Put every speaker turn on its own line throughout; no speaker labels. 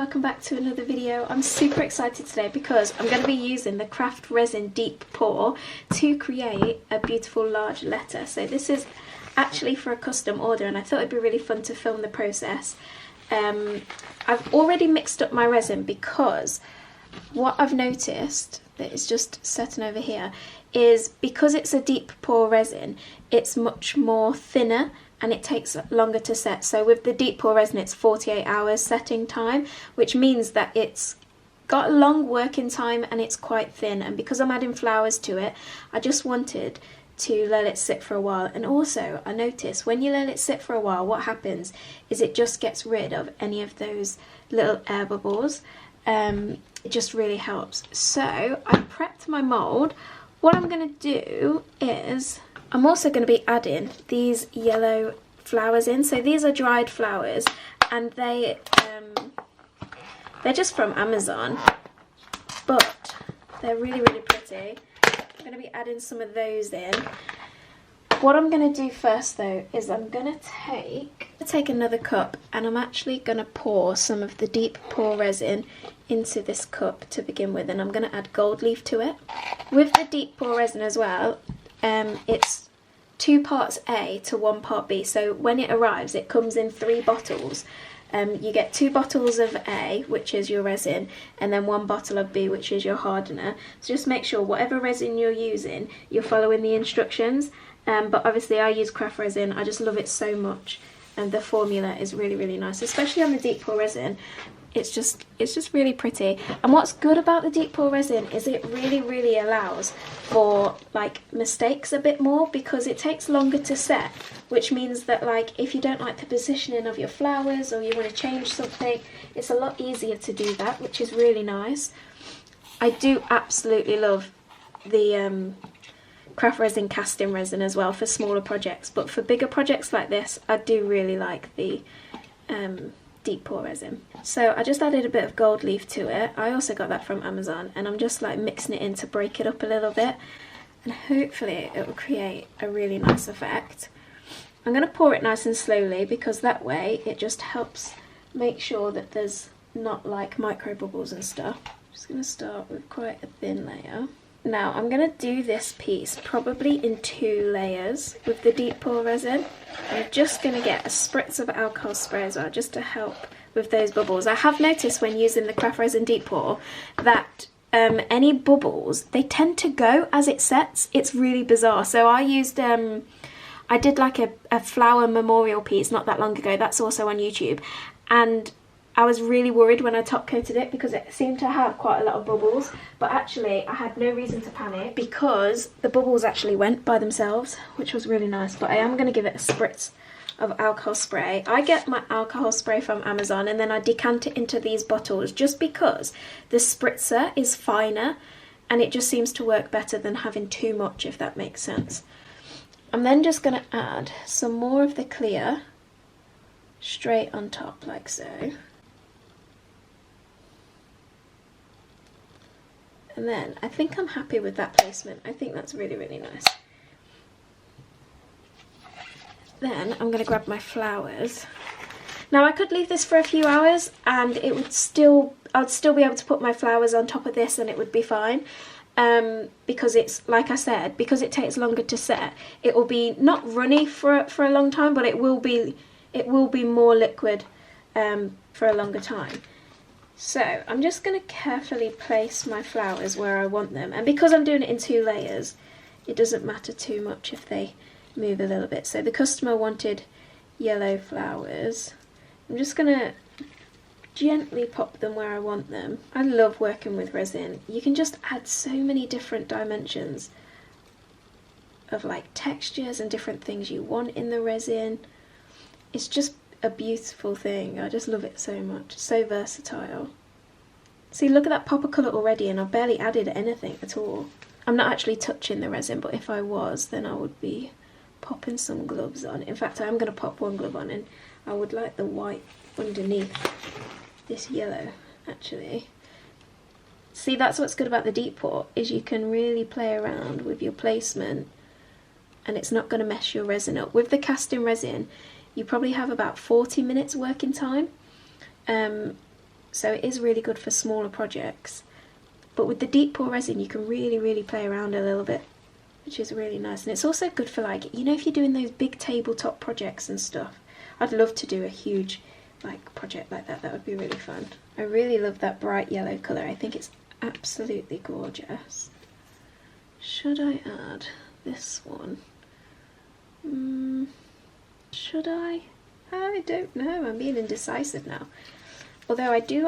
welcome back to another video. I'm super excited today because I'm going to be using the Craft Resin Deep Pour to create a beautiful large letter. So this is actually for a custom order and I thought it'd be really fun to film the process. I've already mixed up my resin because what I've noticed that is just setting over here is because it's a deep pour resin, it's much more thinner and it takes longer to set. So with the deep pour resin it's 48 hours setting time, which means that it's got a long working time and it's quite thin, and because I'm adding flowers to it I just wanted to let it sit for a while. And also I noticed when you let it sit for a while, what happens is it just gets rid of any of those little air bubbles. It just really helps. So I prepped my mould. What I'm going to do is I'm also going to be adding these yellow flowers in. So these are dried flowers and they're just from Amazon, but they're really pretty. I'm going to be adding some of those in. What I'm going to do first though is I'm going to take another cup and I'm actually going to pour some of the deep pour resin into this cup to begin with, and I'm going to add gold leaf to it. With the deep pour resin as well, it's 2 parts A to 1 part B, so when it arrives it comes in 3 bottles. You get 2 bottles of A, which is your resin, and then 1 bottle of B, which is your hardener. So just make sure whatever resin you're using, you're following the instructions. But obviously I use Craft Resin, I just love it so much, and the formula is really nice, especially on the deep pour resin. It's just really pretty. And what's good about the deep pour resin is it really allows for like mistakes a bit more, because it takes longer to set, which means that like if you don't like the positioning of your flowers or you want to change something, it's a lot easier to do that, which is really nice. I do absolutely love the Craft Resin casting resin as well for smaller projects, but for bigger projects like this I do really like the deep pour resin. So I just added a bit of gold leaf to it. I also got that from Amazon, and I'm just like mixing it in to break it up a little bit, and hopefully it will create a really nice effect. I'm going to pour it nice and slowly because that way it just helps make sure that there's not like micro bubbles and stuff. I'm just going to start with quite a thin layer. Now I'm going to do this piece probably in 2 layers with the deep pour resin. I'm just going to get a spritz of alcohol spray as well, just to help with those bubbles. I have noticed when using the Craft Resin Deep Pour that any bubbles, they tend to go as it sets. It's really bizarre. So I used, I did like a flower memorial piece not that long ago, that's also on YouTube, and I was really worried when I top coated it because it seemed to have quite a lot of bubbles, but actually I had no reason to panic because the bubbles actually went by themselves, which was really nice. But I am going to give it a spritz of alcohol spray. I get my alcohol spray from Amazon and then I decant it into these bottles just because the spritzer is finer and it just seems to work better than having too much, if that makes sense. I'm then just going to add some more of the clear straight on top like so. And then I think I'm happy with that placement. I think that's really nice. Then I'm going to grab my flowers. Now I could leave this for a few hours and it would I'd still be able to put my flowers on top of this and it would be fine. Because it's, like I said, because it takes longer to set, it will be not runny for a long time, but it will be more liquid for a longer time. So I'm just going to carefully place my flowers where I want them, and because I'm doing it in 2 layers it doesn't matter too much if they move a little bit. So the customer wanted yellow flowers. I'm just going to gently pop them where I want them. I love working with resin. You can just add so many different dimensions of like textures and different things you want in the resin. It's just a beautiful thing. I just love it so much. So versatile. See, look at that pop of colour already and I've barely added anything at all. I'm not actually touching the resin, but if I was then I would be popping some gloves on. In fact I am going to pop 1 glove on, and I would like the white underneath this yellow actually. See, that's what's good about the deep pour, is you can really play around with your placement and it's not going to mess your resin up. With the casting resin you probably have about 40 minutes working time, so it is really good for smaller projects. But with the deep pour resin, you can really play around a little bit, which is really nice. And it's also good for, like, you know, if you're doing those big tabletop projects and stuff. I'd love to do a huge like project like that. That would be really fun. I really love that bright yellow colour. I think it's absolutely gorgeous. Should I add this one? Should I? I don't know. I'm being indecisive now. Although I do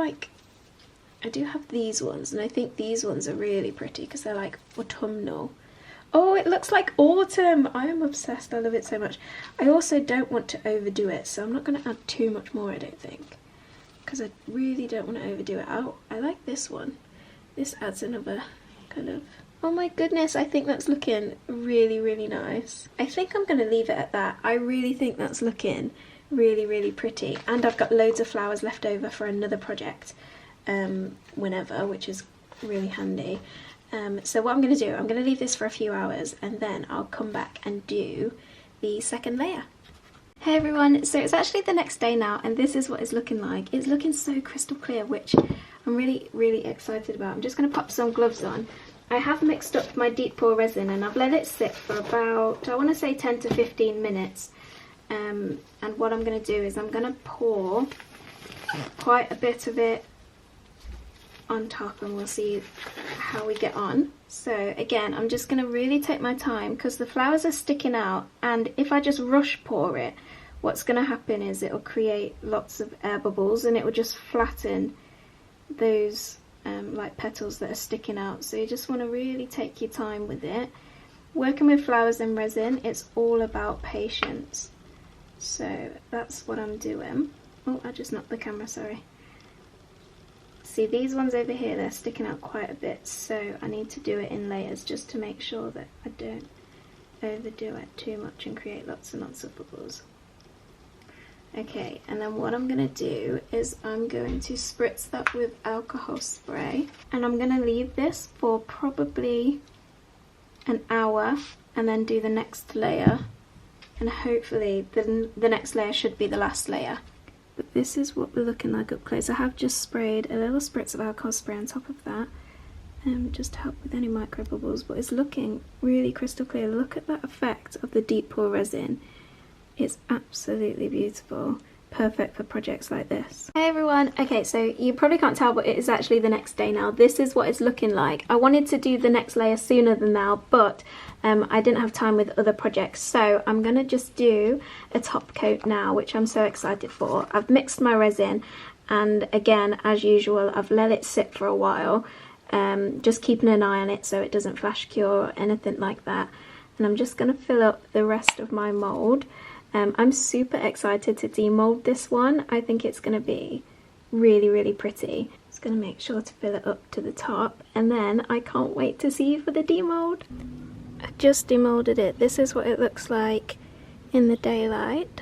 have these ones, and I think these ones are really pretty because they're like autumnal. Oh, it looks like autumn. I am obsessed. I love it so much. I also don't want to overdo it, so I'm not going to add too much more, I don't think, because I really don't want to overdo it. Oh, I like this one. This adds another kind of... Oh my goodness, I think that's looking really nice. I think I'm going to leave it at that. I really think that's looking really pretty. And I've got loads of flowers left over for another project whenever, which is really handy. So what I'm going to do, I'm going to leave this for a few hours and then I'll come back and do the second layer. Hey everyone, so it's actually the next day now and this is what it's looking like. It's looking so crystal clear, which I'm really excited about. I'm just going to pop some gloves on. I have mixed up my deep pour resin and I've let it sit for about, I want to say 10 to 15 minutes. And what I'm going to do is I'm going to pour quite a bit of it on top and we'll see how we get on. So again, I'm just going to really take my time because the flowers are sticking out, and if I just rush pour it, what's going to happen is it'll create lots of air bubbles and it will just flatten those like petals that are sticking out. So you just want to really take your time with it. Working with flowers and resin, it's all about patience. So that's what I'm doing. Oh, I just knocked the camera, sorry. See, these ones over here, they're sticking out quite a bit, so I need to do it in layers just to make sure that I don't overdo it too much and create lots and lots of bubbles. Okay, and then what I'm going to do is I'm going to spritz that with alcohol spray, and I'm going to leave this for probably an hour and then do the next layer, and hopefully the next layer should be the last layer. But this is what we're looking like up close. I have just sprayed a little spritz of alcohol spray on top of that, just to help with any micro bubbles, but it's looking really crystal clear. Look at that effect of the deep pour resin. It's absolutely beautiful. Perfect for projects like this. Hey everyone, okay, so you probably can't tell, but it is actually the next day now. This is what it's looking like. I wanted to do the next layer sooner than now, but I didn't have time with other projects, so I'm gonna just do a top coat now, which I'm so excited for. I've mixed my resin, and again, as usual, I've let it sit for a while, just keeping an eye on it so it doesn't flash cure or anything like that. And I'm just gonna fill up the rest of my mold. I'm super excited to demold this one. I think it's going to be really pretty. Just going to make sure to fill it up to the top, and then I can't wait to see you for the demold. I just demolded it. This is what it looks like in the daylight.